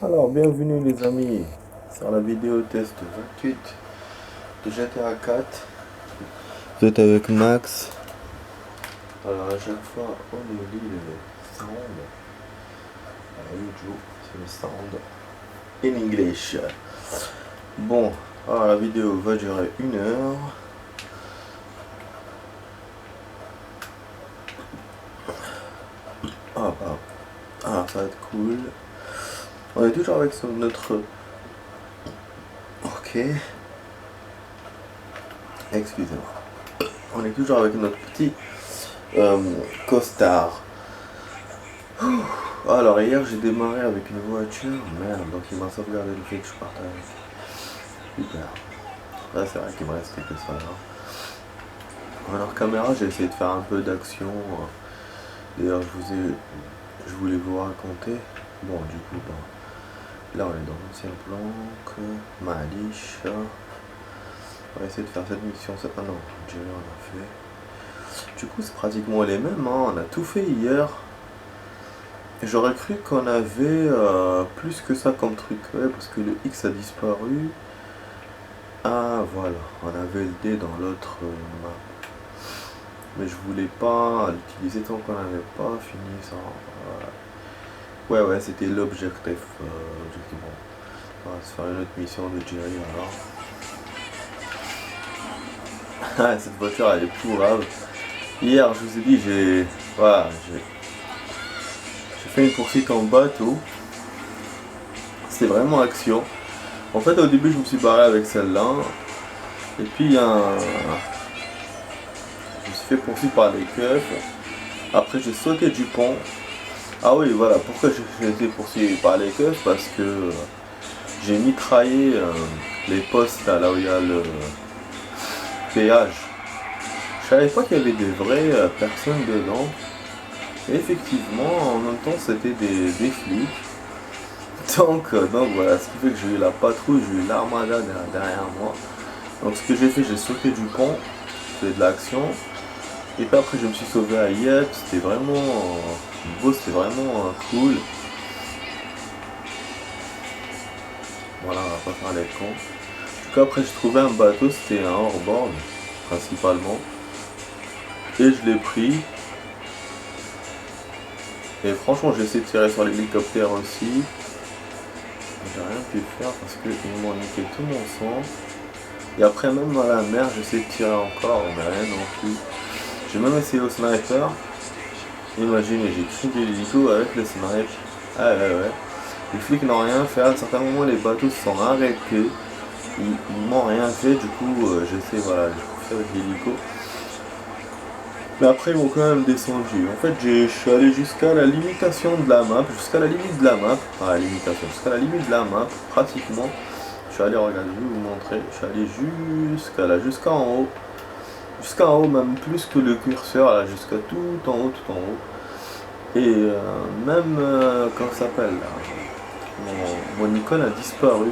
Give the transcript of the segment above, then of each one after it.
Alors, bienvenue les amis sur la vidéo test 28 de GTA 4. Vous êtes avec Max. Alors, à chaque fois, on nous lit le sound. Alors, YouTube, c'est le sound in English. Bon, alors la vidéo va durer 1 heure. Ça va être cool. On est toujours avec notre... Ok. Excusez-moi. On est toujours avec notre petit costard. Alors hier j'ai démarré avec une voiture. Merde, donc il m'a sauvegardé le fait que je partais avec. Super. Là c'est vrai qu'il me restait que ça là. Alors caméra, j'ai essayé de faire un peu d'action. D'ailleurs je voulais vous raconter. Bon du coup là on est dans l'ancien plan. Malish. On va essayer de faire cette mission. Ah non, Jerry on a fait. Du coup c'est pratiquement les mêmes, hein. On a tout fait hier. J'aurais cru qu'on avait plus que ça comme truc, ouais, parce que le X a disparu. Ah voilà, on avait le D dans l'autre map. Mais je voulais pas l'utiliser tant qu'on n'avait pas fini ça. Ouais, c'était l'objectif. On va se faire une autre mission de Jerry alors. Ah, cette voiture elle est pourrave. Hier je vous ai dit j'ai fait une poursuite en bateau. C'est vraiment action. En fait au début je me suis barré avec celle-là. Et puis je me suis fait poursuivre par les keufs. Après j'ai sauté du pont. Ah oui voilà, pourquoi j'ai été poursuivi par les keufs? Parce que j'ai mitraillé les postes là où il y a le péage. Je savais pas qu'il y avait des vraies personnes dedans. Et effectivement en même temps c'était des flics. Donc voilà, ce qui fait que j'ai eu la patrouille, j'ai eu l'armada derrière moi. Donc ce que j'ai fait, j'ai sauté du pont, fait de l'action. Et puis après je me suis sauvé à Yep, c'était vraiment beau, c'était vraiment cool. Voilà, on va pas faire les cons. En tout cas après j'ai trouvé un bateau, c'était un hors-bord principalement. Et je l'ai pris. Et franchement j'ai essayé de tirer sur l'hélicoptère aussi. J'ai rien pu faire parce qu'ils m'ont niqué tout mon sang. Et après même dans la mer j'ai essayé de tirer encore, mais rien non plus. J'ai même essayé au sniper. Imaginez, j'ai crié l'hélico avec le sniper. Ah ouais. Les flics n'ont rien fait. À un certain moment les bateaux se sont arrêtés. Ils m'ont rien fait, du coup j'ai fait avec l'hélico. Mais après ils m'ont quand même descendu. En fait je suis allé jusqu'à la limitation de la map. Jusqu'à la limite de la map. Pas la limitation, jusqu'à la limite de la map, pratiquement. Je suis allé, regardez, je vais vous montrer. Je suis allé jusqu'en haut. Jusqu'en haut, même plus que le curseur, là, jusqu'à tout en haut. Et même, comment ça s'appelle là, mon icône a disparu.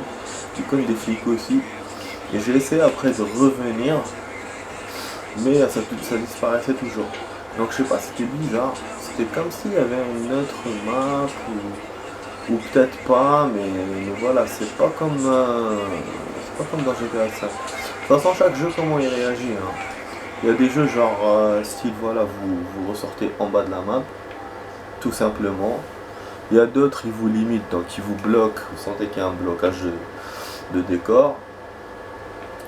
L'icône des flics aussi. Et j'ai essayé après de revenir. Mais ça disparaissait toujours. Donc je sais pas, c'était bizarre. C'était comme s'il y avait une autre map ou peut-être pas, mais voilà, c'est pas comme dans GTA 5. De toute façon, chaque jeu comment il réagit. Hein. Il y a des jeux genre style voilà, vous ressortez en bas de la map, tout simplement. Il y a d'autres, ils vous limitent, donc ils vous bloquent, vous sentez qu'il y a un blocage de décor.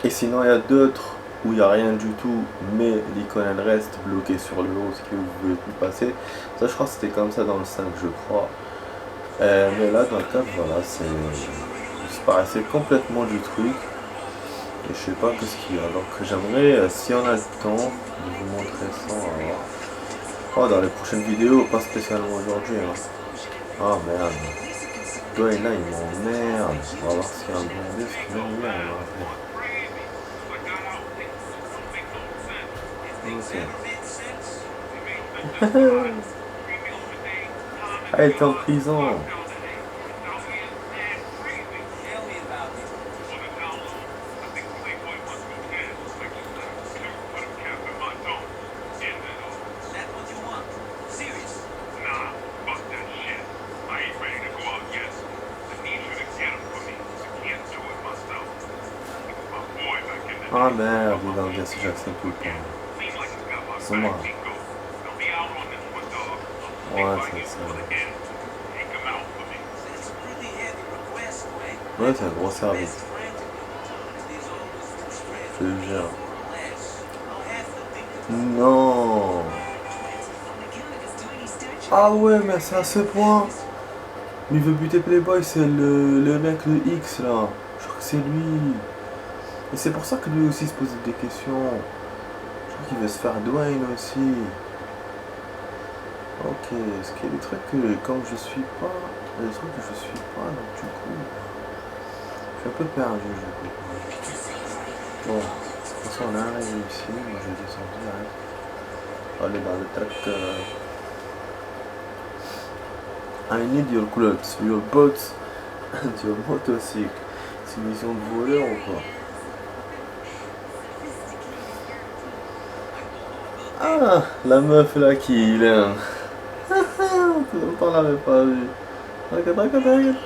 Et sinon il y a d'autres où il n'y a rien du tout, mais l'icône elle reste bloquée sur le haut, ce que vous ne pouvez plus passer. Ça je crois que c'était comme ça dans le 5 je crois. Mais là dans le 4 voilà, c'est disparaissait complètement du truc. Et je sais pas qu'est-ce qu'il y a. Donc j'aimerais, si on a le temps, de vous montrer ça. Dans les prochaines vidéos, pas spécialement aujourd'hui. Hein. Ah merde. Toi et là il m'emmerde. On va voir s'il y a un bon disque. Non, ok. Ah, elle est en prison. Ah merde, il va me dire si j'accepte ou pas. C'est moi. Ouais, c'est ça. Ouais, c'est un gros service. Je te jure. Non. Ah ouais, mais c'est à ce point. Il veut buter Playboy, c'est le mec, le X là. Je crois que c'est lui. Et c'est pour ça que lui aussi se posait des questions. Je crois qu'il veut se faire Dwayne aussi. Ok, ce qui est des trucs que comme je suis pas. Il y a des trucs que je suis pas, donc du coup. Je suis un peu perdu, je crois. Bon, de toute façon on est arrivé ici, moi je vais descendre direct. On va aller dans le truc. I need your clothes, your boats and your motorcycle. C'est une mission de voleur ou quoi? Ah, la meuf là qui l'aime. Tout longtemps on l'avait pas vu. Regarde, regarde, regarde.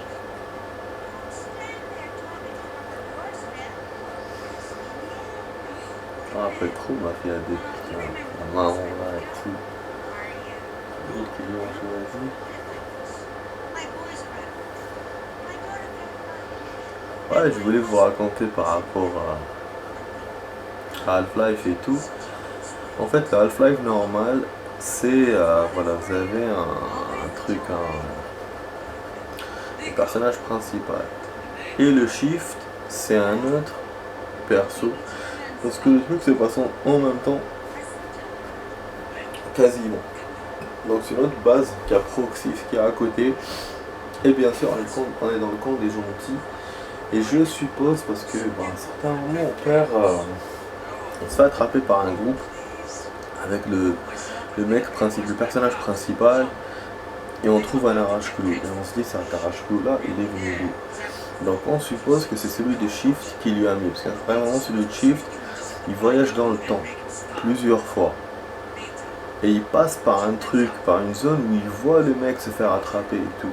Ah, après trop ma fille a des putains. La marron là et tout. Les autres qui lui ont choisi. Ouais, je voulais vous raconter par rapport à Half-Life et tout. En fait, le Half-Life normal, c'est, voilà, vous avez un truc, un personnage principal. Et le Shift, c'est un autre perso. Parce que le truc se passe en même temps, quasiment. Donc c'est notre base qui a Proxy, qui est à côté. Et bien sûr, on est dans le camp des gentils. Et je suppose, parce que à un certain moment, on se fait attraper par un groupe avec le mec principal, le personnage principal, et on trouve un arrache-clou. Et on se dit, cet arrache-clou là, il est venu d'où? Donc on suppose que c'est celui de Shift qui lui a mis. Parce qu'à un moment, celui de Shift, il voyage dans le temps, plusieurs fois. Et il passe par un truc, par une zone où il voit le mec se faire attraper et tout.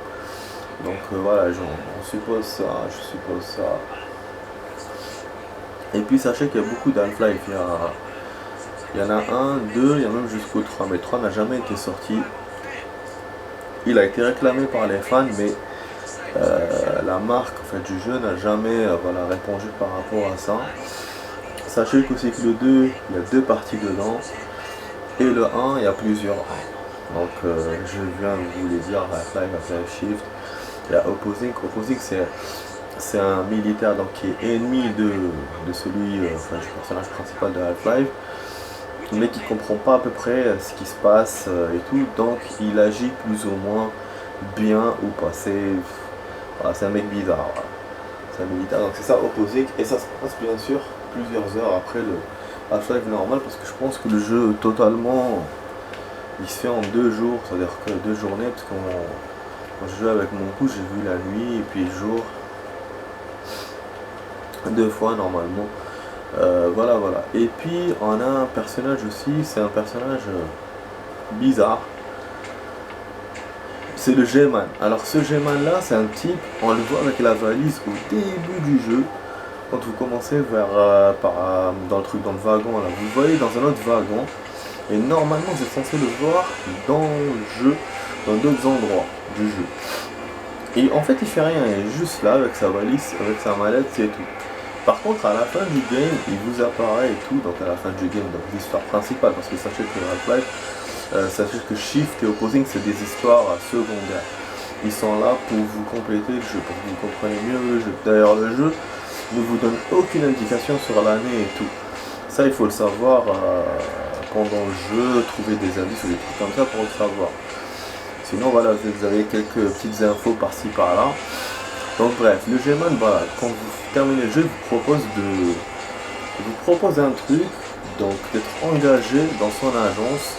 Donc voilà, on suppose ça, je suppose ça. Et puis sachez qu'il y a beaucoup d'Half-Life. Il y en a un, deux, il y a même jusqu'au 3. Mais le 3 n'a jamais été sorti. Il a été réclamé par les fans, mais la marque en fait, du jeu n'a jamais voilà, répondu par rapport à ça. Sachez qu'aussi que le 2, il y a deux parties dedans. Et le 1, il y a plusieurs 1. Donc je viens de vous les dire, Half-Life, Half-Life Shift. Il y a Opposing. Opposing, c'est un militaire donc, qui est ennemi de celui, enfin, du personnage principal de Half-Life, mais qui comprend pas à peu près ce qui se passe et tout, donc il agit plus ou moins bien ou pas. Voilà, c'est un mec bizarre. Voilà. C'est un militaire, donc c'est ça Opposing, et ça se passe bien sûr plusieurs heures après le Half-Life normal, parce que je pense que le jeu totalement, il se fait en 2 jours, c'est-à-dire que 2 journées, parce que quand je jouais avec mon coup, j'ai vu la nuit et puis le jour. 2 fois normalement. Voilà, voilà. Et puis on a un personnage aussi, c'est un personnage bizarre. C'est le G-Man. Alors ce G-Man là, c'est un type, on le voit avec la valise au début du jeu. Quand vous commencez dans le truc, dans le wagon là, vous le voyez dans un autre wagon. Et normalement vous êtes censé le voir dans le jeu, dans d'autres endroits du jeu. Et en fait il fait rien, il est juste là avec sa valise, avec sa mallette, c'est tout. Par contre à la fin du game, il vous apparaît et tout, donc à la fin du game, donc l'histoire principale, parce que sachez que Half-Life, sachez que Shift et Opposing c'est des histoires secondaires. Ils sont là pour vous compléter le jeu, pour que vous compreniez mieux le jeu. D'ailleurs le jeu ne vous donne aucune indication sur l'année et tout. Ça il faut le savoir pendant le jeu, trouver des indices ou des trucs comme ça pour le savoir. Sinon voilà, vous avez quelques petites infos par-ci par-là. Donc bref, le G-Man, voilà, quand vous terminez le jeu, il vous propose un truc, donc d'être engagé dans son agence.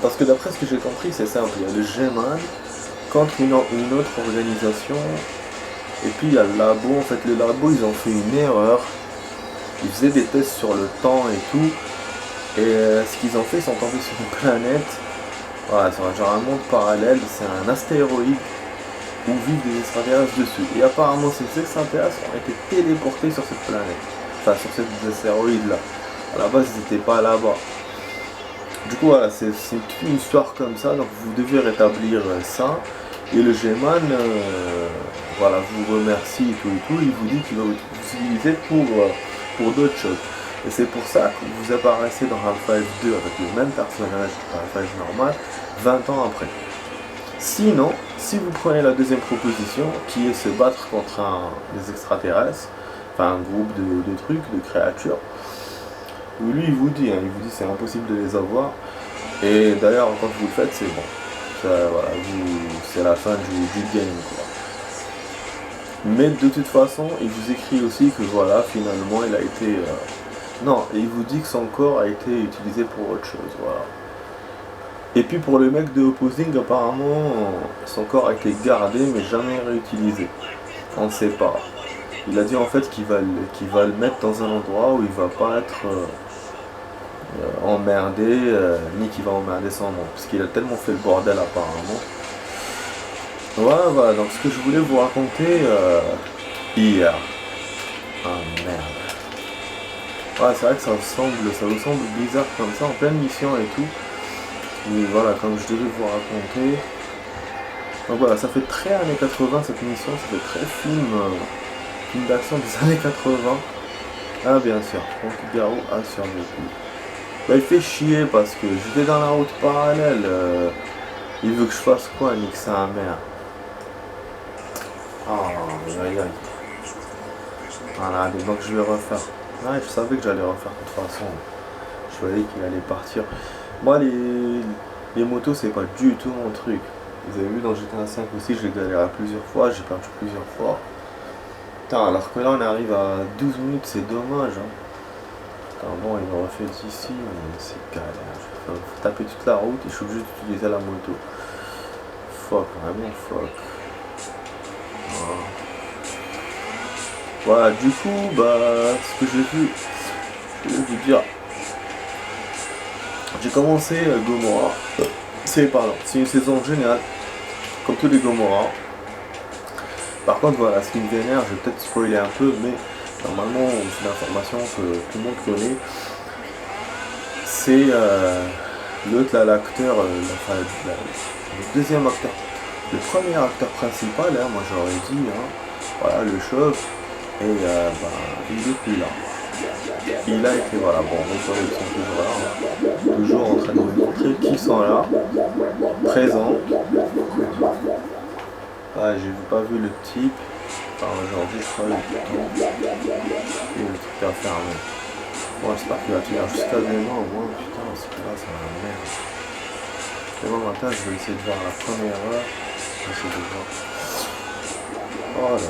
Parce que d'après ce que j'ai compris, c'est simple, il y a le G-Man contre une autre organisation. Et puis il y a le labo, en fait le labo ils ont fait une erreur. Ils faisaient des tests sur le temps et tout. Et ce qu'ils ont fait, ils sont tombés sur une planète. Voilà, c'est genre un monde parallèle, c'est un astéroïde où vivent des extraterrestres dessus. Et apparemment ces extraterrestres ont été téléportés sur cette planète. enfin sur ces astéroïdes là. À la base ils n'étaient pas là-bas. Du coup voilà, c'est une histoire comme ça, donc vous devez rétablir ça. Et le G-Man, voilà, vous remercie et tout, il vous dit qu'il va vous utiliser pour d'autres choses. Et c'est pour ça que vous apparaissez dans Half-Life 2 avec le même personnage dans Half-Life normal, 20 ans après. Sinon, si vous prenez la deuxième proposition, qui est se battre contre des extraterrestres, enfin un groupe de trucs, de créatures, lui il vous dit c'est impossible de les avoir. Et d'ailleurs quand vous le faites c'est bon. Voilà, c'est la fin du game quoi. Mais de toute façon, il vous écrit aussi que voilà, finalement il a été... Non, et il vous dit que son corps a été utilisé pour autre chose, voilà. Et puis pour le mec de Opposing, apparemment, son corps a été gardé mais jamais réutilisé. On ne sait pas. Il a dit en fait qu'il va le mettre dans un endroit où il va pas être emmerdé, ni qu'il va emmerder son monde. Parce qu'il a tellement fait le bordel apparemment. Voilà, donc ce que je voulais vous raconter hier. Ah merde. Ouais, c'est vrai que ça vous semble bizarre comme ça, en pleine mission et tout. Mais voilà, comme je devais vous raconter. Donc voilà, ça fait très années 80 cette mission, ça fait très film d'action des années 80. Ah bien sûr, Franck Garou a survécu. Bah il fait chier parce que j'étais dans la route parallèle. Il veut que je fasse quoi, nique sa mère. Oh, aïe aïe. Voilà, donc je vais refaire. Ouais, je savais que j'allais refaire de toute façon. Je voyais qu'il allait partir. Moi, les motos, c'est pas du tout mon truc. Vous avez vu dans GTA 5 aussi, j'ai galéré plusieurs fois, j'ai perdu plusieurs fois. Putain, alors que là, on arrive à 12 minutes, c'est dommage. Hein. Putain, bon, il me refait d'ici, mais c'est galère. Faut taper toute la route et je suis obligé d'utiliser la moto. Fuck, vraiment fuck. Voilà, du coup, bah, ce que j'ai vu, je vais vous dire. J'ai commencé Gomorrah. C'est une saison géniale, comme tous les Gomorrah. Par contre, voilà, ce qui me vénère, je vais peut-être spoiler un peu, mais normalement, c'est une information que tout le monde connaît. C'est l'autre, là, l'acteur, le deuxième acteur. Le premier acteur principal, hein, moi j'aurais dit, hein, voilà, le chauve. Et il est plus là. Il a été, voilà, bon, les collègues sont toujours là, hein, toujours en train de nous montrer qui sont là, présents. Ah, j'ai pas vu le type. Enfin, aujourd'hui, je crois le et le truc à fermer. Bon, j'espère qu'il va tenir jusqu'à demain au moins. Putain, ce là ça va merde. Demain matin, je vais essayer de voir la première heure. Je vais essayer de voir. Oh là là.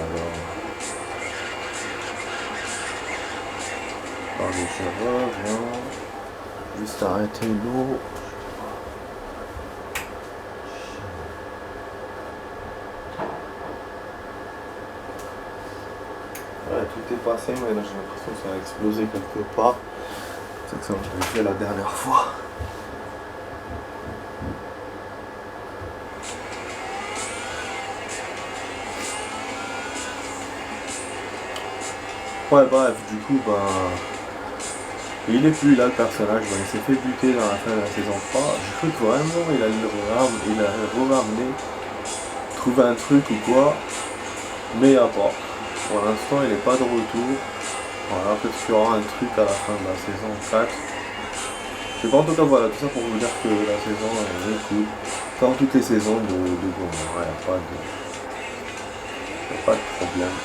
Allez, je reviens. Juste arrêter l'eau. Ouais, tout est passé, mais là j'ai l'impression que ça a explosé quelque part. C'est que ça m'a fait la dernière fois. Ouais, bref, du coup, il est plus là le personnage, il s'est fait buter dans la fin de la saison 3. J'ai cru que vraiment il allait re-ramener, trouver un truc ou quoi, mais il n'y a pas. Pour l'instant, il n'est pas de retour. Voilà, peut-être qu'il y aura un truc à la fin de la saison 4. Je sais pas, en tout cas, voilà, tout ça pour vous dire que la saison est cool. Comme toutes les saisons de Gomorrah, il n'y a pas de problème.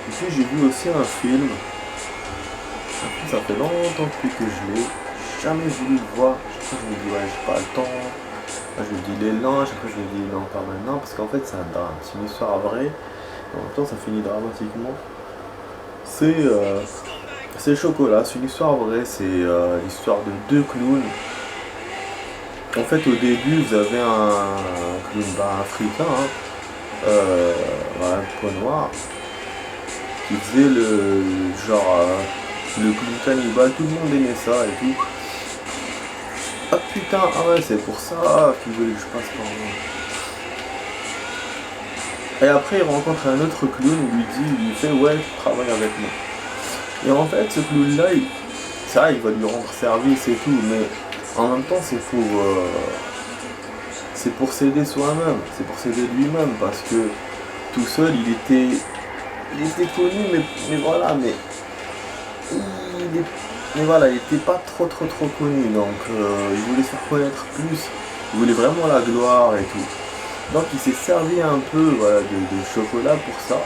Et puis j'ai vu aussi un film. Ça fait longtemps depuis que je l'ai. J'ai jamais voulu le voir. Chaque fois je me dis ouais j'ai pas le temps. Moi, je me dis il est lent, chaque fois je me dis non pas maintenant. Parce qu'en fait c'est un drame, c'est une histoire vraie. En même temps ça finit dramatiquement. C'est Chocolat, c'est une histoire vraie, c'est l'histoire de deux clowns. En fait au début vous avez un clown africain, hein, un peau noir, qui faisait le genre le clown cannibale, tout le monde aimait ça et tout. Ah putain, ah ouais c'est pour ça qu'il voulait que je passe par là. Et après, il rencontre un autre clown, il lui fait ouais, travaille avec moi. Et en fait, ce clown-là, c'est vrai, il va lui rendre service et tout, mais en même temps, c'est pour s'aider soi-même, c'est pour s'aider lui-même, parce que tout seul, il était connu, mais voilà, mais voilà, il était pas trop connu, donc il voulait se faire connaître plus, il voulait vraiment la gloire et tout. Donc il s'est servi un peu voilà, de chocolat pour ça.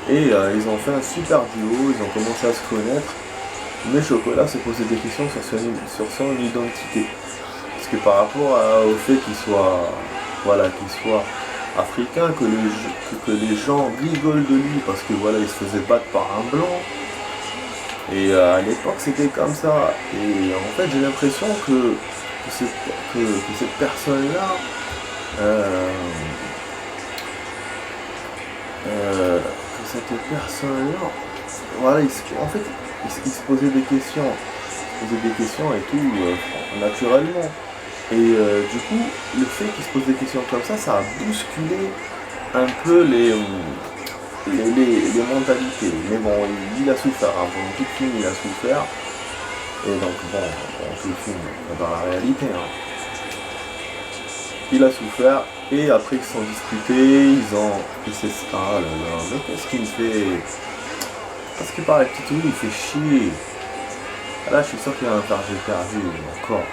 Et ils ont fait un super duo, ils ont commencé à se connaître. Mais Chocolat se posait des questions sur son identité. Parce que par rapport au fait qu'il soit africain, que les gens rigolent de lui parce que voilà, il se faisait battre par un blanc. Et à l'époque c'était comme ça. Et en fait j'ai l'impression que cette personne-là que cette personne-là, voilà, en fait, il se posait des questions, et tout, naturellement. Et du coup, le fait qu'il se pose des questions comme ça a bousculé un peu les mentalités. Mais bon, il a souffert, hein. Pendant tout le film, il a souffert. Et donc, bon, pendant tout le film, dans la réalité, hein. Il a souffert, et après ils se sont disputés, ah là là, mais qu'est-ce qu'il me fait? Parce que par la petite il fait chier. Là, je suis sûr qu'il va me faire j'ai perdu, encore.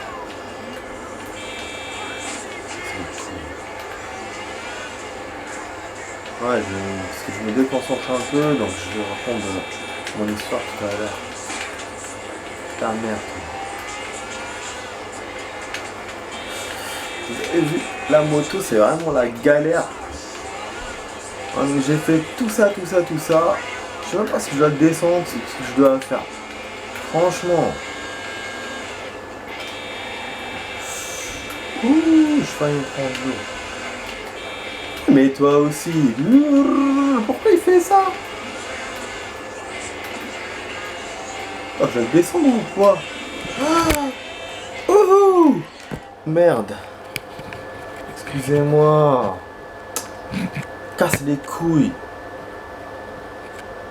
Ouais, parce que je me déconcentre un peu, donc je vais raconter mon histoire tout à l'heure. Ta merde. Vous avez vu, la moto, c'est vraiment la galère. J'ai fait tout ça. Je sais même pas si je dois descendre, ce que je dois faire. Franchement. Ouh, je failli me prendre l'eau. Mais toi aussi. Pourquoi il fait ça? Oh, je vais descendre ou quoi? Oh, merde. Excusez-moi. Casse les couilles.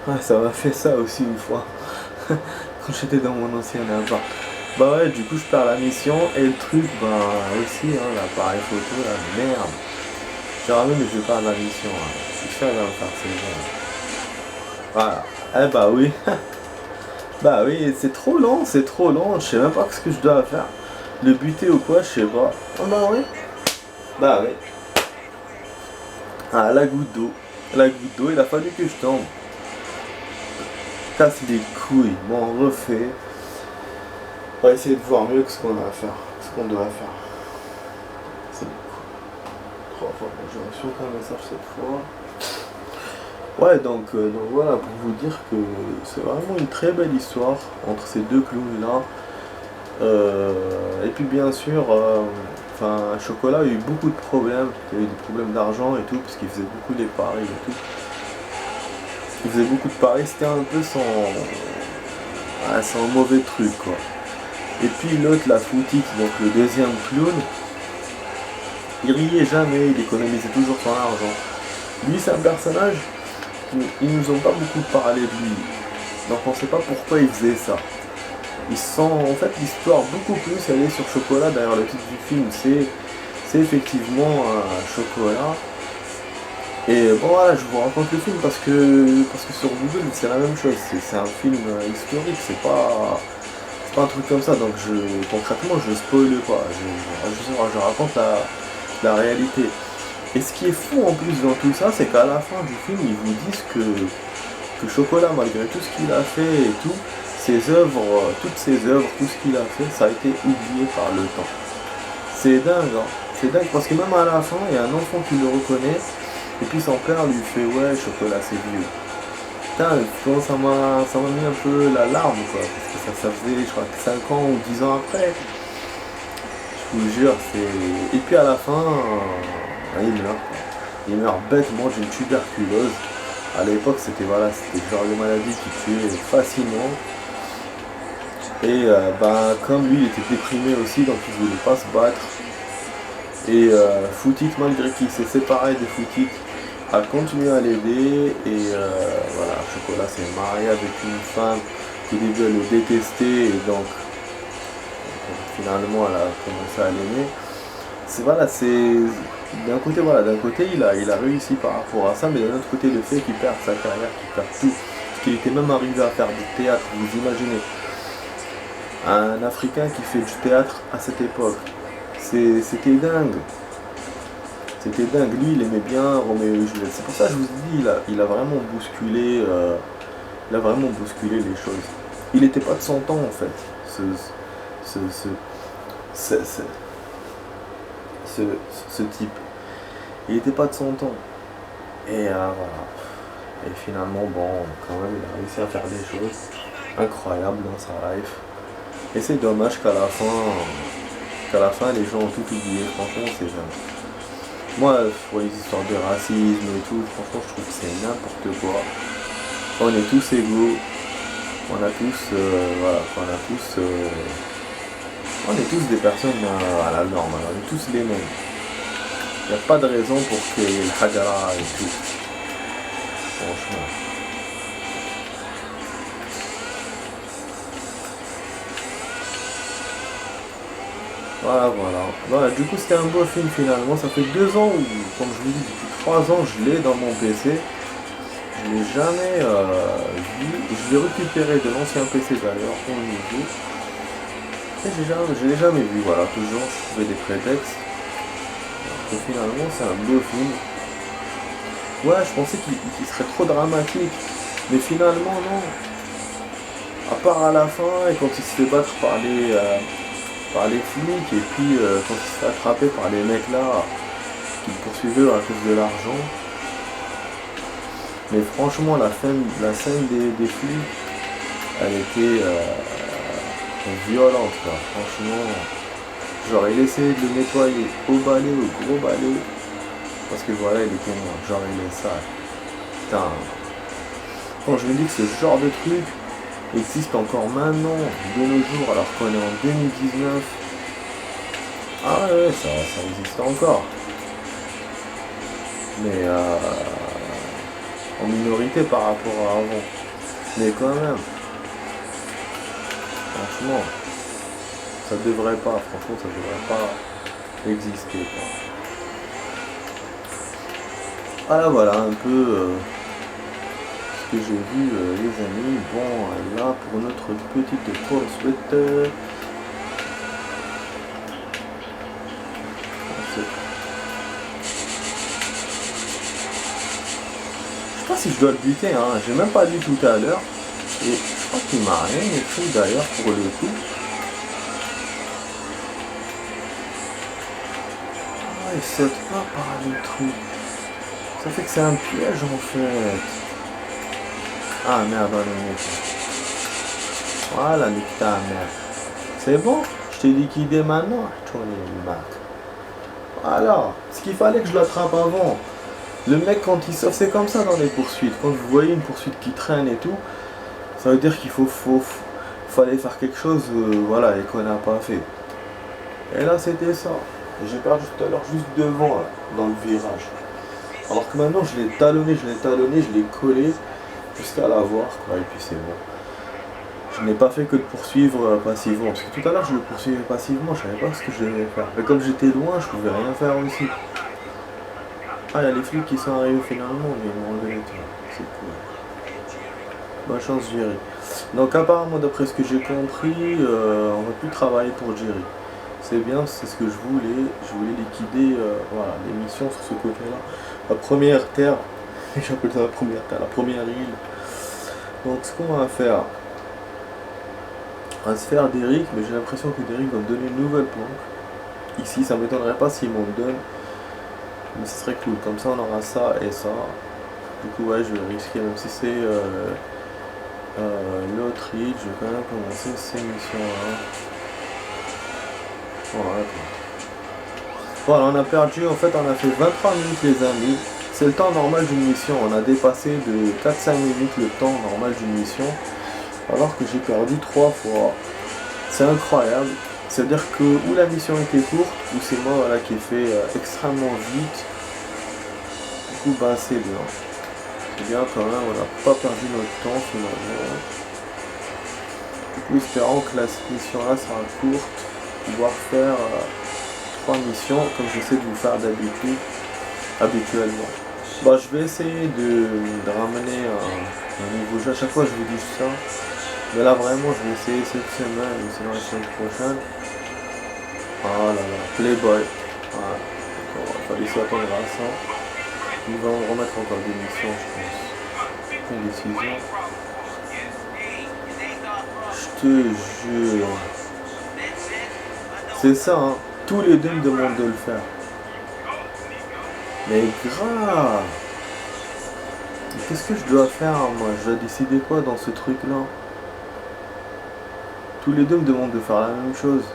Ouais, ça m'a fait ça aussi une fois. Quand j'étais dans mon ancien appart. Bah ouais, du coup je perds la mission et le truc, bah aussi, hein, l'appareil photo, là, merde. J'ai ramené mais je vais perdre la mission. Hein. Je suis sûr qu'il va me faire c'est bon. Voilà. Eh bah oui. Bah oui, c'est trop lent, je sais même pas ce que je dois faire. Le buter ou quoi, je sais pas. Oh bah oui. Bah oui. Ah, la goutte d'eau, il a fallu que je tombe. Casse les couilles, bon, on refait. On va essayer de voir mieux que ce qu'on a à faire, ce qu'on doit faire. C'est 3 fois, bon, j'ai reçu aucun message cette fois. Ouais, donc voilà, pour vous dire que c'est vraiment une très belle histoire entre ces deux clowns là. Et puis bien sûr, Chocolat a eu beaucoup de problèmes, il y a eu des problèmes d'argent et tout, parce qu'il faisait beaucoup des paris et tout. Il faisait beaucoup de paris, c'était un peu son mauvais truc quoi. Et puis l'autre, la Foutite, donc le deuxième clown, il riait jamais, il économisait toujours son argent. Lui c'est un personnage, ils nous ont pas beaucoup parlé de lui, donc on sait pas pourquoi il faisait ça. En fait l'histoire beaucoup plus elle est sur Chocolat, d'ailleurs le titre du film c'est effectivement Chocolat. Et bon voilà, je vous raconte le film parce que sur Google c'est la même chose, c'est un film historique, c'est pas un truc comme ça, donc concrètement je spoil pas, je raconte la réalité. Et ce qui est fou en plus dans tout ça, c'est qu'à la fin du film ils vous disent que Chocolat, malgré tout ce qu'il a fait et tout, toutes ses œuvres, tout ce qu'il a fait, ça a été oublié par le temps. C'est dingue, hein. C'est dingue parce que même à la fin, il y a un enfant qui le reconnaît, et puis son père lui fait ouais, Chocolat c'est vieux. Putain, ça m'a mis un peu la larme quoi, parce que ça faisait je crois 5 ans ou 10 ans après. Je vous jure, c'est. Et puis à la fin, il meurt quoi. Il meurt bêtement d'une tuberculose. À l'époque c'était le genre de maladie qui tuait facilement. Et comme lui il était déprimé aussi, donc il voulait pas se battre. Et Foutite, malgré qu'il s'est séparé de Foutite, a continué à l'aider et voilà, Chocolat s'est marié avec une femme qu'au début elle le détestait et donc finalement elle a commencé à l'aimer. C'est voilà, c'est d'un côté voilà, d'un côté il a réussi par rapport à ça, mais d'un autre côté le fait qu'il perd sa carrière, qu'il perd tout, parce qu'il était même arrivé à faire du théâtre, vous imaginez. Un Africain qui fait du théâtre à cette époque, c'était dingue. C'était dingue, lui il aimait bien Roméo et Juliette. C'est pour ça que je vous dis, il a vraiment bousculé, les choses. Il n'était pas de son temps en fait, ce, ce, ce, ce, ce, ce, ce type. Il n'était pas de son temps. Et voilà. Et finalement, bon, quand même, il a réussi à faire des choses incroyables dans sa life. Et c'est dommage qu'à la fin, les gens ont tout oublié. Franchement, c'est jamais. Moi, pour les histoires de racisme et tout, franchement, je trouve que c'est n'importe quoi. On est tous égaux. On a tous, voilà, on est tous des personnes à la norme. On est tous les mêmes. Il n'y a pas de raison pour qu'il y ait le hajara et tout. Franchement. Voilà, du coup c'était un beau film finalement. Ça fait 2 ans ou comme je vous dis depuis 3 ans je l'ai dans mon PC. Je l'ai jamais vu. Je l'ai récupéré de l'ancien PC d'ailleurs pour le joue. Et je l'ai jamais vu, voilà, toujours je trouvais des prétextes. Et finalement c'est un beau film. Ouais, je pensais qu'il serait trop dramatique. Mais finalement non. À part à la fin et quand il se fait battre par les flics et puis quand il se fait attraper par les mecs là qui le poursuivaient à cause de l'argent. Mais franchement la scène des flics, elle était violente quoi. Franchement, j'aurais essayé de le nettoyer au balai, au gros balai, parce que voilà il était mort, j'aurais laissé ça. Putain. Quand je me dis que ce genre de truc existe encore maintenant, de nos jours, alors qu'on est en 2019. Ah ouais, ça existe encore. Mais en minorité par rapport à avant. Mais quand même, franchement, ça devrait pas exister quoi. Voilà un peu ce que j'ai vu les amis. Bon là pour notre petite pause. Je sais pas si je dois le buter, hein. J'ai même pas lu tout à l'heure. Et je crois qu'il m'a rien écrit d'ailleurs pour le coup. Ah, il saute pas par le truc. Ça fait que c'est un piège en fait. Ah merde, voilà, nique ta merde. C'est bon, je t'ai liquidé maintenant. Voilà, ce qu'il fallait que je l'attrape avant. Le mec quand il sort, c'est comme ça dans les poursuites. Quand vous voyez une poursuite qui traîne et tout, ça veut dire qu'il fallait faire quelque chose voilà, et qu'on n'a pas fait. Et là c'était ça. Et j'ai perdu tout à l'heure juste devant, là, dans le virage. Alors que maintenant je l'ai talonné, je l'ai collé jusqu'à la voir quoi, et puis c'est bon. Je n'ai pas fait que de poursuivre passivement, parce que tout à l'heure je le poursuivais passivement, je savais pas ce que je devais faire. Mais comme j'étais loin, je pouvais rien faire aussi. Ah, il y a les flics qui sont arrivés finalement, mais ils m'ont enlevé les toits. C'est cool. Bonne chance Jerry. Donc apparemment d'après ce que j'ai compris, on va plus travailler pour Jerry. C'est bien, c'est ce que je voulais. Je voulais liquider voilà, les missions sur ce côté-là. La première terre, j'appelle ça la première terre, la première île. Donc ce qu'on va faire, on va se faire d'Eric, mais j'ai l'impression que Derrick va me donner une nouvelle planque. Ici, ça m'étonnerait pas s'il m'en donne. Mais ce serait cool, comme ça on aura ça et ça. Du coup ouais, je vais risquer, même si c'est l'autre île, je vais quand même commencer ces missions là. Voilà, on a perdu, en fait on a fait 23 minutes les amis. C'est le temps normal d'une mission, on a dépassé de 4-5 minutes le temps normal d'une mission. Alors que j'ai perdu 3 fois. C'est incroyable. C'est-à-dire que ou la mission était courte, ou c'est moi voilà, qui ai fait extrêmement vite. coup, bah c'est bien. C'est bien quand même, on n'a pas perdu notre temps finalement. Du coup, espérons que la mission-là sera courte, pouvoir faire 3 missions comme j'essaie de vous faire d'habitude, habituellement. Bah, je vais essayer de ramener un nouveau jeu. À chaque fois, je vous dis ça. Mais là, vraiment, je vais essayer cette semaine ou sinon la semaine prochaine. Ah là là, Playboy. Voilà. Il fallait s'attendre à ça. Ils vont remettre encore des missions, je pense. Une décision. Je te jure. C'est ça, hein. Tous les deux me demandent de le faire. Mais grave. Qu'est-ce que je dois faire, moi? Je dois décider quoi dans ce truc-là? Tous les deux me demandent de faire la même chose.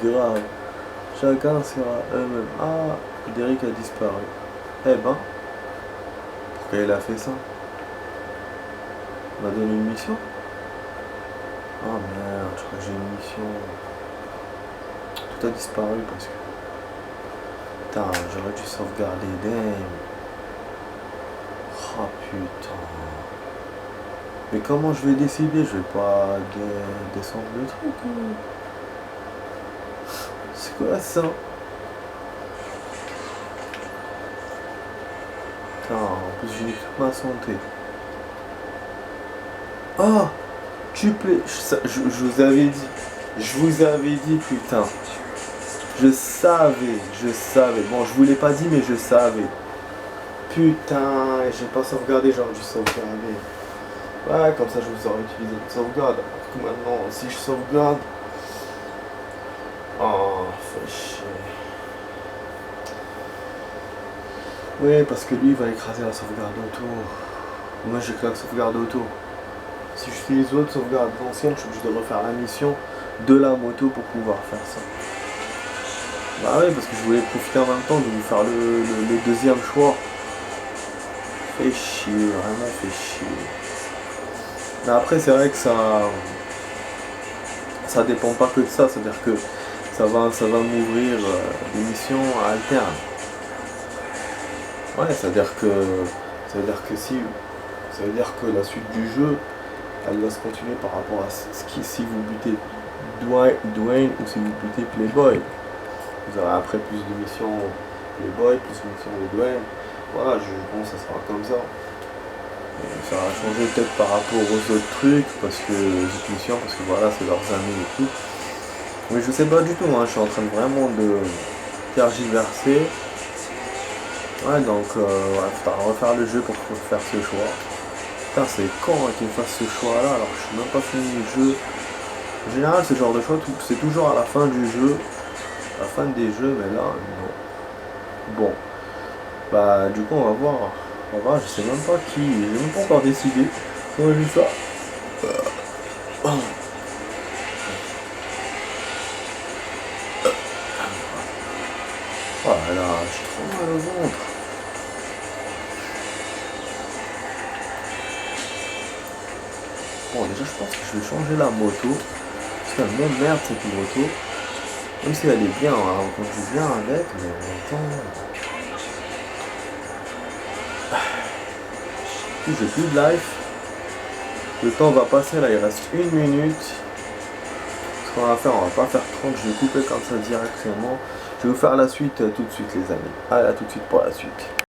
Grave. Chacun sera eux-mêmes. Ah, Derek a disparu. Eh ben, pourquoi il a fait ça? On m'a donné une mission? Ah merde, je crois que j'ai une mission. Tout a disparu parce que... Putain, j'aurais dû sauvegarder. Damn. Oh putain. Mais comment je vais décider? Je vais pas descendre le truc. C'est quoi ça? Putain, en plus j'ai toute ma santé. Ah, tu plais. Je vous avais dit. Je vous avais dit, putain. Je savais. Bon, je vous l'ai pas dit, mais je savais. Putain, j'ai pas sauvegardé, j'aurais dû sauvegarder. Ouais, comme ça je vous aurais utilisé une sauvegarde. Alors que maintenant, si je sauvegarde... Oh, fait chier. Oui, parce que lui, il va écraser la sauvegarde auto. Moi, j'ai que la sauvegarde auto. Si je fais les autres sauvegardes anciennes, je suis obligé de refaire la mission de la moto pour pouvoir faire ça. Bah oui, parce que je voulais profiter en même temps de vous faire le deuxième choix. Fait chier, vraiment fait chier. Mais après, c'est vrai que ça dépend pas que de ça, c'est-à-dire que ça va m'ouvrir des missions alternes. Ouais, ça veut dire que la suite du jeu, elle va se continuer par rapport à si vous butez Dwayne ou si vous butez Playboy. Vous aurez après plus de missions Playboy, plus de missions de Dwayne. Voilà, je pense que ça sera comme ça. Ça va changer peut-être par rapport aux autres trucs, parce que voilà, c'est leurs amis et tout. Mais je sais pas du tout, hein, je suis en train vraiment de tergiverser. Ouais, donc ouais, faudra refaire le jeu pour faire ce choix. Putain, c'est con hein, qu'il me fasse ce choix là, alors que je suis même pas fini le jeu. En général, ce genre de choix, c'est toujours à la fin du jeu, à la fin des jeux, mais là, non. Bon, bah du coup, on va voir. Je sais même pas qui, j'ai même pas encore décidé. On va juste ça. Oh là, j'ai trop mal au ventre. Bon, déjà, je pense que je vais changer la moto. Parce qu'elle m'emmerde cette moto. Même si elle est bien, hein, on conduit bien avec, mais en même temps. J'ai plus de life. Le temps va passer, là il reste 1 minute. Ce qu'on va faire, on va pas faire 30, je vais couper comme ça directement. Je vais vous faire la suite tout de suite les amis. Allez, à tout de suite pour la suite.